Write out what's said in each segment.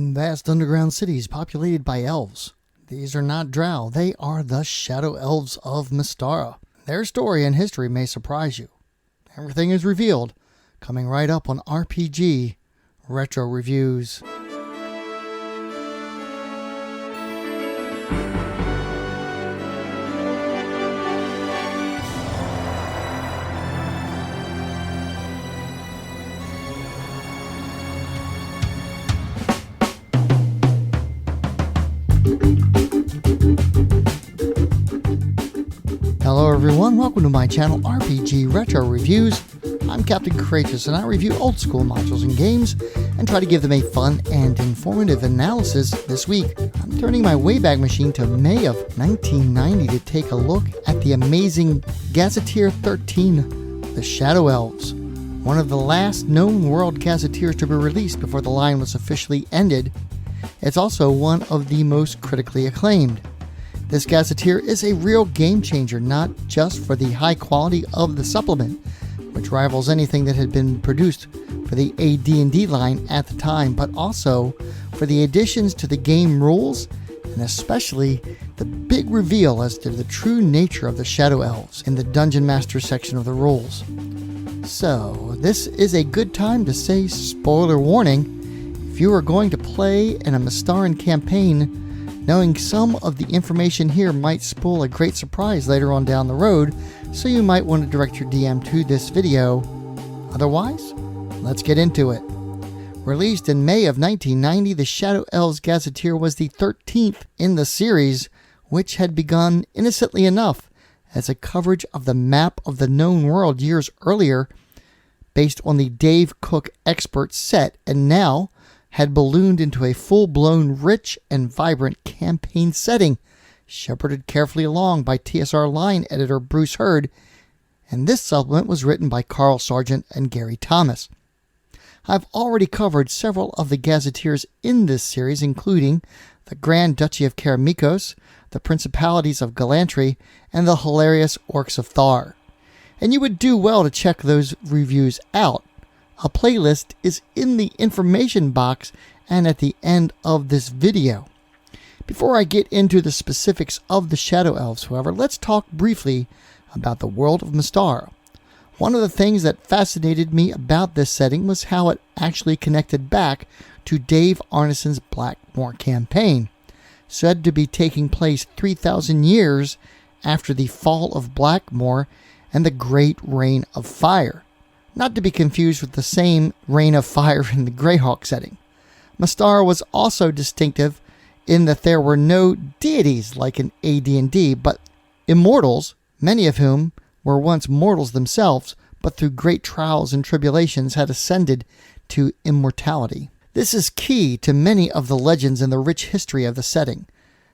Vast underground cities populated by elves. These are not drow, they are the Shadow Elves of Mystara. Their story and history may surprise you. Everything is revealed, coming right up on RPG Retro Reviews. Hello everyone, welcome to my channel RPG Retro Reviews. I'm Captain Courageous and I review old school modules and games and try to give them a fun and informative analysis. This week, I'm turning my Wayback Machine to May of 1990 to take a look at the amazing Gazetteer 13, the Shadow Elves, one of the last known world Gazetteers to be released before the line was officially ended. It's also one of the most critically acclaimed. This Gazetteer is a real game changer, not just for the high quality of the supplement, which rivals anything that had been produced for the AD&D line at the time, but also for the additions to the game rules, and especially the big reveal as to the true nature of the Shadow Elves in the Dungeon Master section of the rules. So, this is a good time to say spoiler warning. If you are going to play in a Mystaran campaign, knowing some of the information here might spoil a great surprise later on down the road, so you might want to direct your DM to this video. Otherwise, let's get into it. Released in May of 1990, the Shadow Elves Gazetteer was the 13th in the series, which had begun innocently enough as a coverage of the map of the known world years earlier, based on the Dave Cook expert set, and now had ballooned into a full-blown, rich and vibrant campaign setting, shepherded carefully along by TSR line editor Bruce Hurd, and this supplement was written by Carl Sargent and Gary Thomas. I've already covered several of the Gazetteers in this series, including the Grand Duchy of Karamikos, the Principalities of Galantry, and the hilarious Orcs of Thar. And you would do well to check those reviews out. A playlist is in the information box and at the end of this video. Before I get into the specifics of the Shadow Elves, however, let's talk briefly about the world of Mystara. One of the things that fascinated me about this setting was how it actually connected back to Dave Arneson's Blackmoor campaign, said to be taking place 3,000 years after the fall of Blackmoor and the Great Rain of Fire. Not to be confused with the same Rain of Fire in the Greyhawk setting. Mystara was also distinctive in that there were no deities like in AD&D, but immortals, many of whom were once mortals themselves, but through great trials and tribulations had ascended to immortality. This is key to many of the legends and the rich history of the setting,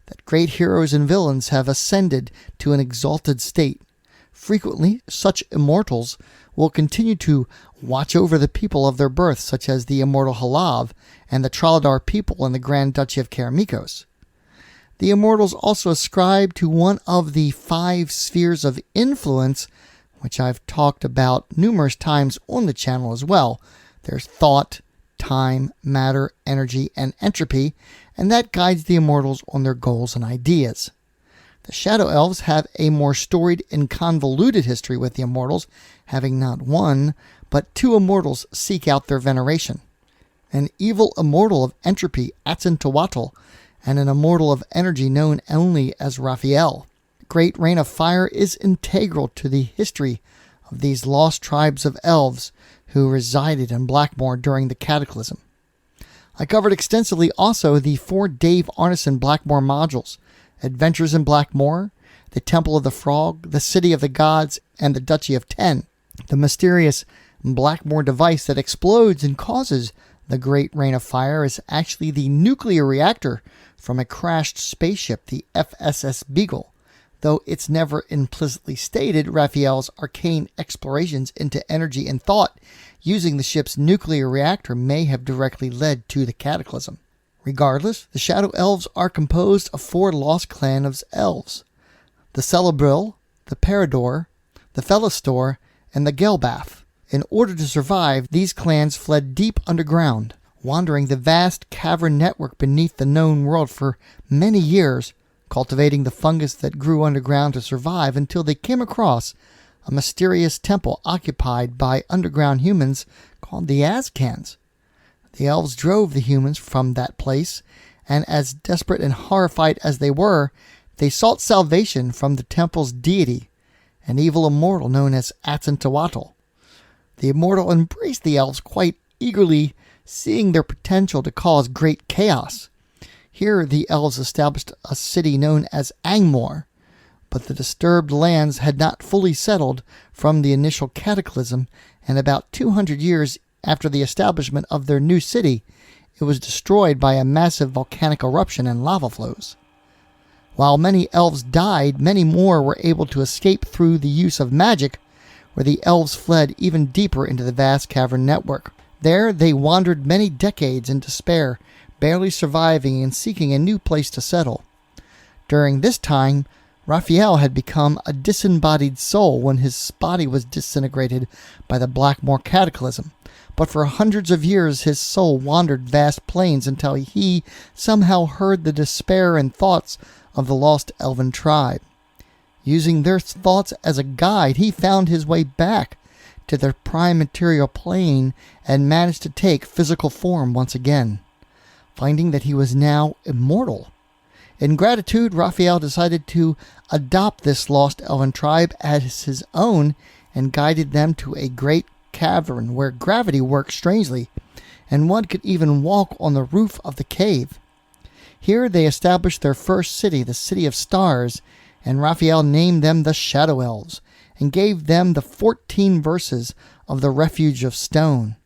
that great heroes and villains have ascended to an exalted state. Frequently, such immortals will continue to watch over the people of their birth, such as the immortal Halav and the Trollodar people in the Grand Duchy of Karamikos. The immortals also ascribe to one of the 5 spheres of influence, which I've talked about numerous times on the channel as well. There's thought, time, matter, energy, and entropy, and that guides the immortals on their goals and ideas. The Shadow Elves have a more storied and convoluted history with the immortals, having not one, but 2 immortals seek out their veneration. An evil immortal of entropy, Atzintawatl, and an immortal of energy known only as Raphael. The Great Rain of Fire is integral to the history of these lost tribes of elves who resided in Blackmoor during the Cataclysm. I covered extensively also the 4 Dave Arneson Blackmoor modules: Adventures in Blackmoor, the Temple of the Frog, the City of the Gods, and the Duchy of Ten. The mysterious Blackmoor device that explodes and causes the Great Rain of Fire is actually the nuclear reactor from a crashed spaceship, the FSS Beagle, though it's never implicitly stated. Raphael's arcane explorations into energy and thought using the ship's nuclear reactor may have directly led to the Cataclysm. Regardless, the Shadow Elves are composed of 4 lost clan of elves: the Celebril, the Parador, the Felistor, and the Gelbath. In order to survive, these clans fled deep underground. wandering the vast cavern network beneath the known world for many years, cultivating the fungus that grew underground to survive until they came across a mysterious temple occupied by underground humans called the Azkans. The elves drove the humans from that place, and as desperate and horrified as they were, they sought salvation from the temple's deity, an evil immortal known as Atzintawatl. The immortal embraced the elves quite eagerly, seeing their potential to cause great chaos. Here the elves established a city known as Angmor, but the disturbed lands had not fully settled from the initial cataclysm, and about 200 years after the establishment of their new city, it was destroyed by a massive volcanic eruption and lava flows. While many elves died, many more were able to escape through the use of magic, where the elves fled even deeper into the vast cavern network. There they wandered many decades in despair, barely surviving and seeking a new place to settle. During this time, Raphael had become a disembodied soul when his body was disintegrated by the Blackmoor cataclysm. But for hundreds of years his soul wandered vast plains until he somehow heard the despair and thoughts of the lost elven tribe. Using their thoughts as a guide, he found his way back to their prime material plane and managed to take physical form once again, finding that he was now immortal. In gratitude, Raphael decided to adopt this lost elven tribe as his own and guided them to a great cavern where gravity worked strangely, and one could even walk on the roof of the cave. Here they established their first city, the City of Stars, and Raphael named them the Shadow Elves, and gave them the 14 verses of the Refuge of Stone.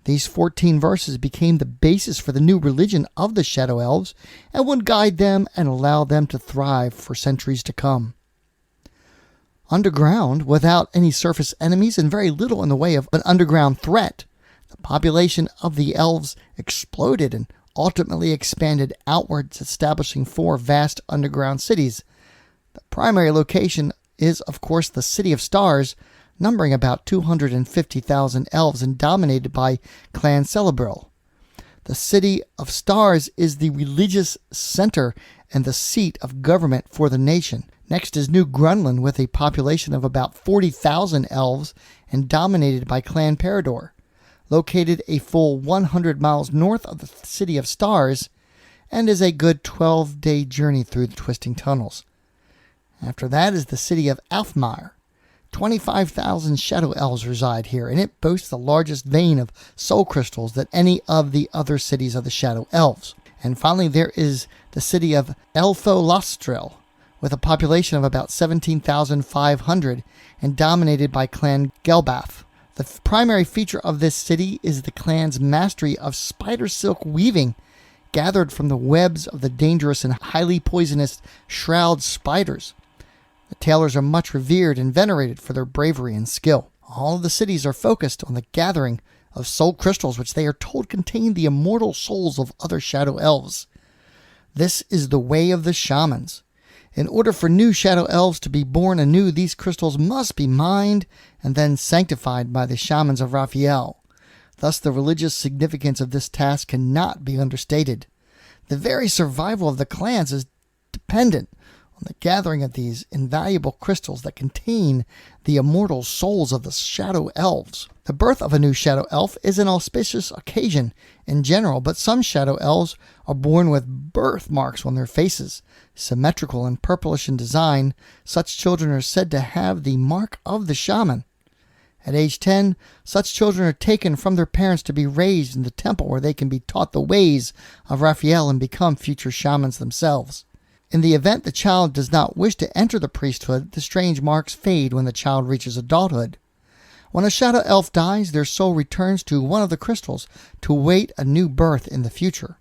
These 14 verses became the basis for the new religion of the Shadow Elves, and would guide them and allow them to thrive for centuries to come. Underground, without any surface enemies and very little in the way of an underground threat, the population of the elves exploded and ultimately expanded outwards, establishing 4 vast underground cities. The primary location is, of course, the City of Stars, numbering about 250,000 elves and dominated by Clan Celebril. The City of Stars is the religious center and the seat of government for the nation. Next is New Grunland, with a population of about 40,000 elves and dominated by Clan Parador, located a full 100 miles north of the City of Stars, and is a good 12-day journey through the twisting tunnels. After that is the City of Alfmire. 25,000 Shadow Elves reside here, and it boasts the largest vein of soul crystals than any of the other cities of the Shadow Elves. And finally, there is the City of Elfolastrel, with a population of about 17,500 and dominated by Clan Gelbath. The primary feature of this city is the clan's mastery of spider silk weaving, gathered from the webs of the dangerous and highly poisonous shroud spiders. The tailors are much revered and venerated for their bravery and skill. All of the cities are focused on the gathering of soul crystals, which they are told contain the immortal souls of other Shadow Elves. This is the way of the Shamans. In order for new Shadow Elves to be born anew, these crystals must be mined and then sanctified by the Shamans of Raphael. Thus, the religious significance of this task cannot be understated. The very survival of the clans is dependent on the gathering of these invaluable crystals that contain the immortal souls of the Shadow Elves. The birth of a new Shadow Elf is an auspicious occasion in general, but some Shadow Elves are born with birthmarks on their faces. Symmetrical and purplish in design, such children are said to have the mark of the shaman. At age 10, such children are taken from their parents to be raised in the temple where they can be taught the ways of Raphael and become future shamans themselves. In the event the child does not wish to enter the priesthood, the strange marks fade when the child reaches adulthood. When a Shadow Elf dies, their soul returns to one of the crystals to await a new birth in the future.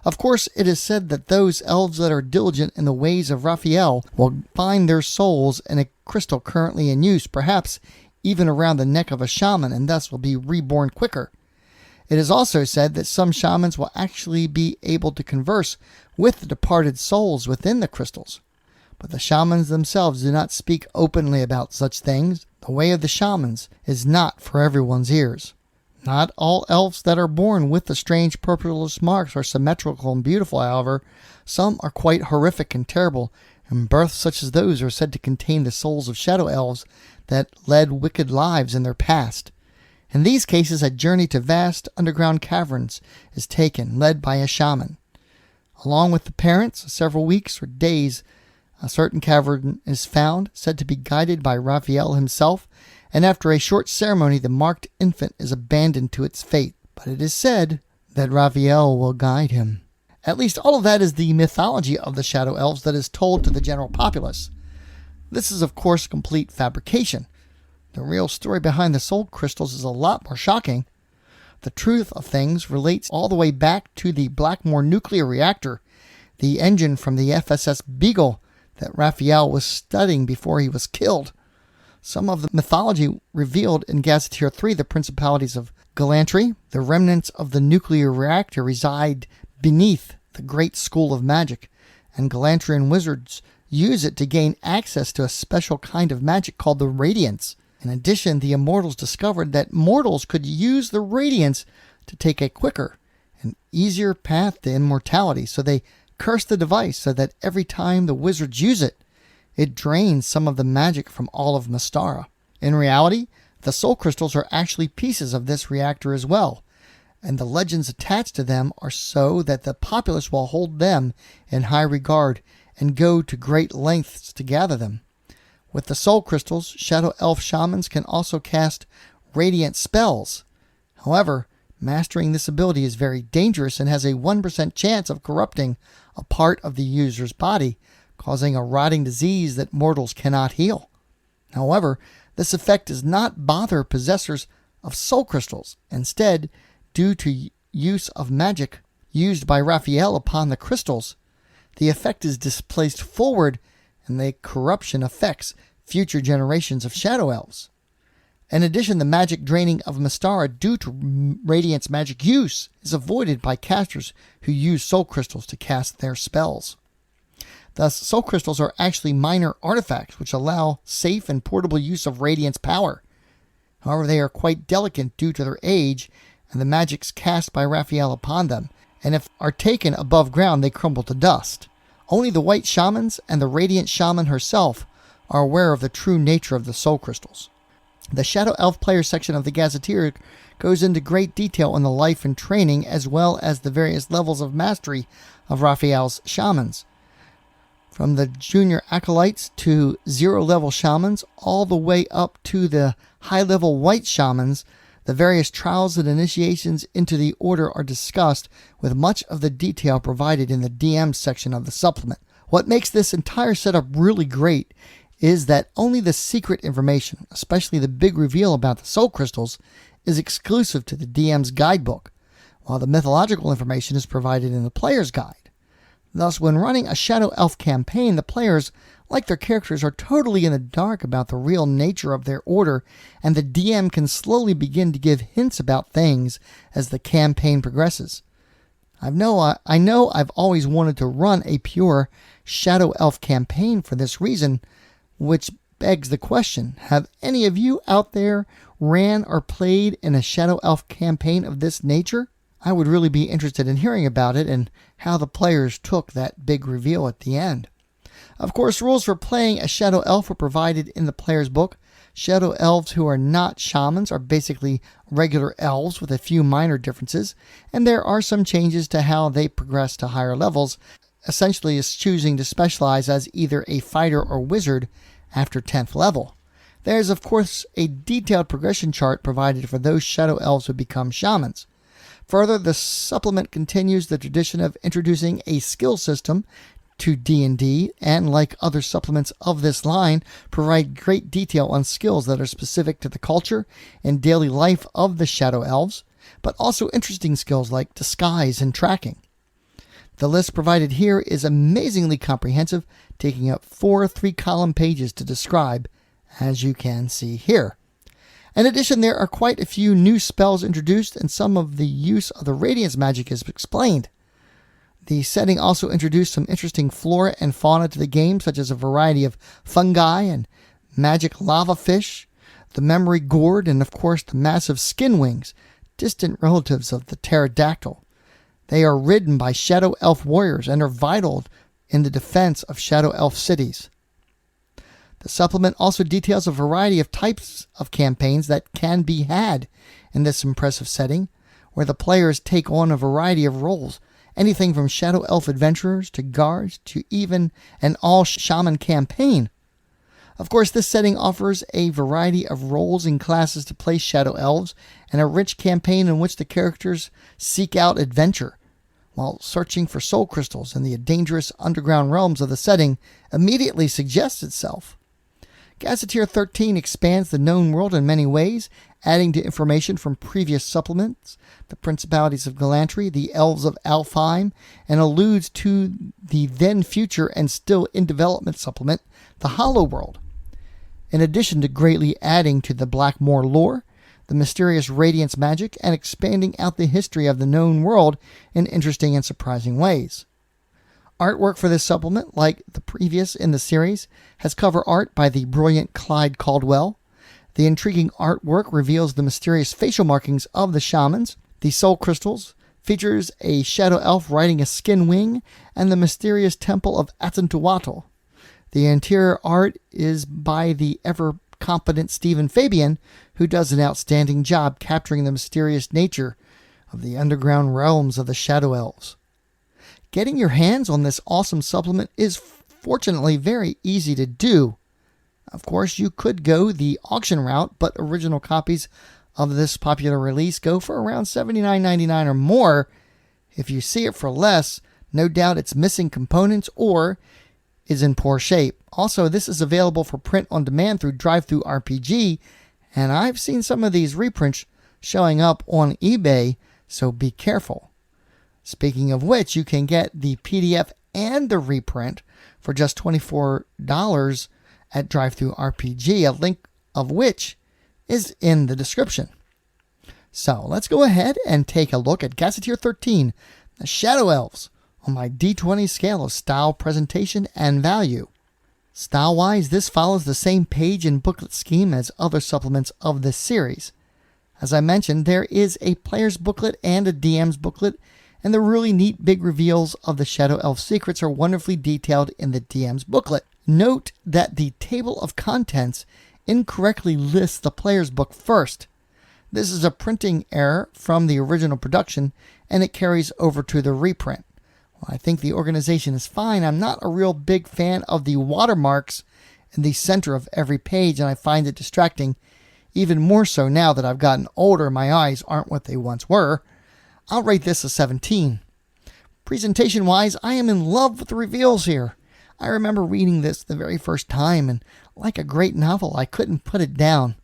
Of course, it is said that those elves that are diligent in the ways of Raphael will find their souls in a crystal currently in use, perhaps even around the neck of a shaman, and thus will be reborn quicker. It is also said that some shamans will actually be able to converse with the departed souls within the crystals. But the shamans themselves do not speak openly about such things. The way of the shamans is not for everyone's ears. Not all elves that are born with the strange purplish marks are symmetrical and beautiful, however. Some are quite horrific and terrible, and births such as those are said to contain the souls of Shadow Elves that led wicked lives in their past. In these cases, a journey to vast underground caverns is taken, led by a shaman. Along with the parents, several weeks or days, a certain cavern is found, said to be guided by Raphael himself, and after a short ceremony, the marked infant is abandoned to its fate. But it is said that Raphael will guide him. At least all of that is the mythology of the Shadow Elves that is told to the general populace. This is, of course, complete fabrication. The real story behind the soul crystals is a lot more shocking. The truth of things relates all the way back to the Blackmore nuclear reactor, the engine from the FSS Beagle that Raphael was studying before he was killed. Some of the mythology revealed in Gazetteer 3, the principalities of Galantry, the remnants of the nuclear reactor reside beneath the great school of magic, and Galantrian wizards use it to gain access to a special kind of magic called the Radiance. In addition, the Immortals discovered that mortals could use the Radiance to take a quicker and easier path to immortality, so they cursed the device so that every time the wizards use it, it drains some of the magic from all of Mystara. In reality, the soul crystals are actually pieces of this reactor as well, and the legends attached to them are so that the populace will hold them in high regard and go to great lengths to gather them. With the soul crystals, Shadow Elf shamans can also cast radiant spells. However, mastering this ability is very dangerous and has a 1% chance of corrupting a part of the user's body, causing a rotting disease that mortals cannot heal. However, this effect does not bother possessors of soul crystals. Instead, due to use of magic used by Raphael upon the crystals, the effect is displaced forward and the corruption affects future generations of Shadow Elves. In addition, the magic draining of Mystara due to Radiance magic use is avoided by casters who use soul crystals to cast their spells. Thus, soul crystals are actually minor artifacts which allow safe and portable use of Radiance power. However, they are quite delicate due to their age and the magics cast by Raphael upon them, and if are taken above ground, they crumble to dust. Only the white shamans and the radiant shaman herself are aware of the true nature of the soul crystals. The Shadow Elf player section of the Gazetteer goes into great detail on the life and training as well as the various levels of mastery of Raphael's shamans. From the junior acolytes to zero-level shamans all the way up to the high-level white shamans, the various trials and initiations into the order are discussed with much of the detail provided in the DM section of the supplement. What makes this entire setup really great is that only the secret information, especially the big reveal about the soul crystals, is exclusive to the DM's guidebook, while the mythological information is provided in the player's guide. Thus, when running a Shadow Elf campaign, the players, like their characters, are totally in the dark about the real nature of their order, and the DM can slowly begin to give hints about things as the campaign progresses. I know I've always wanted to run a pure Shadow Elf campaign for this reason, which begs the question, have any of you out there ran or played in a Shadow Elf campaign of this nature? I would really be interested in hearing about it and how the players took that big reveal at the end. Of course, rules for playing a Shadow Elf are provided in the player's book. Shadow Elves who are not shamans are basically regular elves with a few minor differences, and there are some changes to how they progress to higher levels, essentially as choosing to specialize as either a fighter or wizard after 10th level. There is, of course, a detailed progression chart provided for those Shadow Elves who become shamans. Further, the supplement continues the tradition of introducing a skill system to D&D, and like other supplements of this line, provide great detail on skills that are specific to the culture and daily life of the Shadow Elves, but also interesting skills like disguise and tracking. The list provided here is amazingly comprehensive, taking up 4 3-column pages to describe, as you can see here. In addition, there are quite a few new spells introduced, and some of the use of the Radiance magic is explained. The setting also introduced some interesting flora and fauna to the game, such as a variety of fungi and magic lava fish, the memory gourd, and of course the massive skin wings, distant relatives of the pterodactyl. They are ridden by Shadow Elf warriors and are vital in the defense of Shadow Elf cities. The supplement also details a variety of types of campaigns that can be had in this impressive setting, where the players take on a variety of roles, anything from Shadow Elf adventurers to guards to even an all-shaman campaign. Of course, this setting offers a variety of roles and classes to play Shadow Elves, and a rich campaign in which the characters seek out adventure, while searching for soul crystals in the dangerous underground realms of the setting immediately suggests itself. Gazetteer 13 expands the known world in many ways, adding to information from previous supplements, the Principalities of Galantry, the Elves of Alfheim, and alludes to the then future and still in development supplement, the Hollow World. In addition to greatly adding to the Blackmoor lore, the mysterious Radiance magic, and expanding out the history of the known world in interesting and surprising ways. Artwork for this supplement, like the previous in the series, has cover art by the brilliant Clyde Caldwell. The intriguing artwork reveals the mysterious facial markings of the Shamans. The soul crystals features a Shadow Elf riding a skin wing, and the mysterious temple of Atantuatl. The interior art is by the ever-competent Stephen Fabian, who does an outstanding job capturing the mysterious nature of the underground realms of the Shadow Elves. Getting your hands on this awesome supplement is fortunately very easy to do. Of course, you could go the auction route, but original copies of this popular release go for around $79.99 or more. If you see it for less, no doubt it's missing components or is in poor shape. Also, this is available for print on demand through DrivethruRPG, and I've seen some of these reprints showing up on eBay, so be careful. Speaking of which, you can get the PDF and the reprint for just $24 at DrivethruRPG, a link of which is in the description. So let's go ahead and take a look at Gazetteer 13, the Shadow Elves, on my D20 scale of style, presentation, and value. Style-wise, this follows the same page and booklet scheme as other supplements of this series. As I mentioned, there is a player's booklet and a DM's booklet, and the really neat big reveals of the Shadow Elf secrets are wonderfully detailed in the DM's booklet. Note that the table of contents incorrectly lists the player's book first. This is a printing error from the original production, and it carries over to the reprint. While I think the organization is fine, I'm not a real big fan of the watermarks in the center of every page, and I find it distracting, even more so now that I've gotten older. My eyes aren't what they once were. I'll rate this a 17. Presentation-wise, I am in love with the reveals here. I remember reading this the very first time, and like a great novel, I couldn't put it down.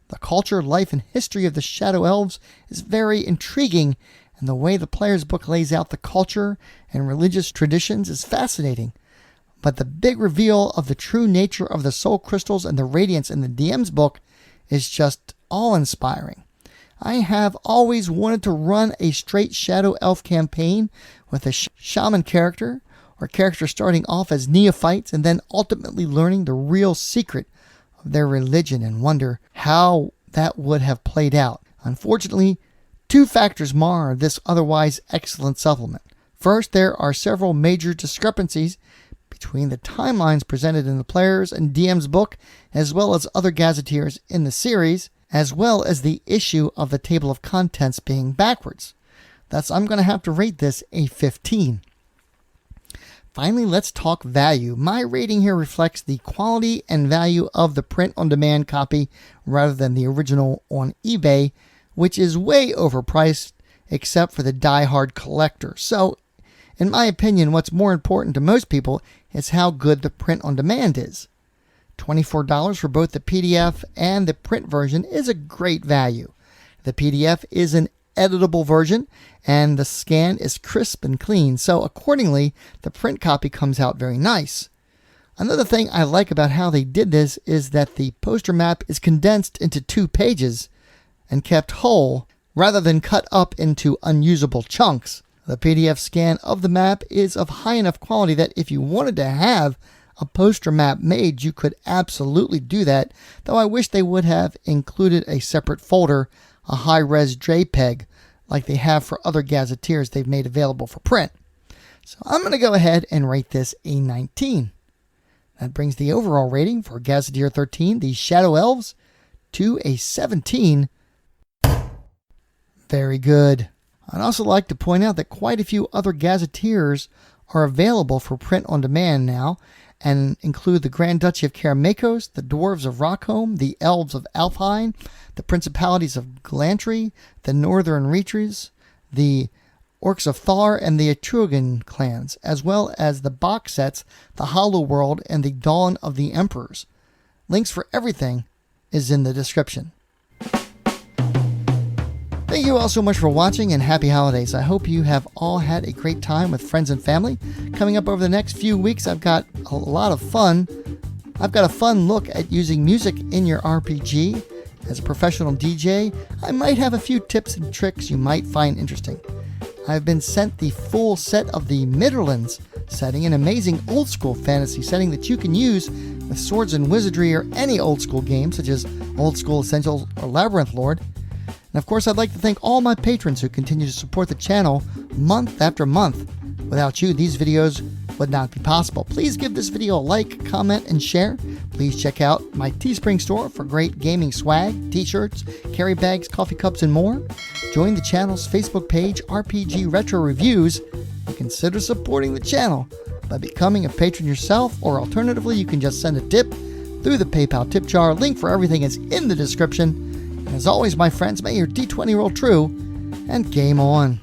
The culture, life, and history of the Shadow Elves is very intriguing, and the way the player's book lays out the culture and religious traditions is fascinating. But the big reveal of the true nature of the soul crystals and the radiance in the DM's book is just awe-inspiring. I have always wanted to run a straight Shadow Elf campaign with a shaman character, or characters starting off as neophytes and then ultimately learning the real secret of their religion, and wonder how that would have played out. Unfortunately, two factors mar this otherwise excellent supplement. First, there are several major discrepancies between the timelines presented in the player's and DM's book, as well as other gazetteers in the series, as well as the issue of the table of contents being backwards. Thus, I'm going to have to rate this a 15. Finally, let's talk value. My rating here reflects the quality and value of the print-on-demand copy rather than the original on eBay, which is way overpriced except for the die-hard collector. So, in my opinion, what's more important to most people is how good the print-on-demand is. $24 for both the PDF and the print version is a great value. The PDF is an editable version, and the scan is crisp and clean, so accordingly, the print copy comes out very nice. Another thing I like about how they did this is that the poster map is condensed into 2 pages and kept whole, rather than cut up into unusable chunks. The PDF scan of the map is of high enough quality that if you wanted to have a poster map made, you could absolutely do that, though I wish they would have included a separate folder a high-res JPEG like they have for other Gazetteers they've made available for print. So I'm going to go ahead and rate this a 19. That brings the overall rating for Gazetteer 13, the Shadow Elves, to a 17. Very good. I'd also like to point out that quite a few other Gazetteers are available for print on demand now, and include the Grand Duchy of Karamakos, the Dwarves of Rockholm, the Elves of Alfheim, the Principalities of Glantry, the Northern Reaches, the Orcs of Thar, and the Etruscan clans, as well as the box sets, The Hollow World and the Dawn of the Emperors. Links for everything is in the description. Thank you all so much for watching, and happy holidays. I hope you have all had a great time with friends and family. Coming up over the next few weeks, I've got a lot of fun. I've got a fun look at using music in your RPG. As a professional DJ, I might have a few tips and tricks you might find interesting. I've been sent the full set of the Midderlands setting, an amazing old school fantasy setting that you can use with swords and wizardry or any old school game such as Old School Essentials or Labyrinth Lord. And of course, I'd like to thank all my patrons who continue to support the channel month after month. Without you, these videos would not be possible. Please give this video a like, comment, and share. Please check out my Teespring store for great gaming swag, t-shirts, carry bags, coffee cups, and more. Join the channel's Facebook page, RPG Retro Reviews, and consider supporting the channel by becoming a patron yourself, or alternatively, you can just send a tip through the PayPal tip jar. Link for everything is in the description. And as always, my friends, may your D20 roll true, and game on.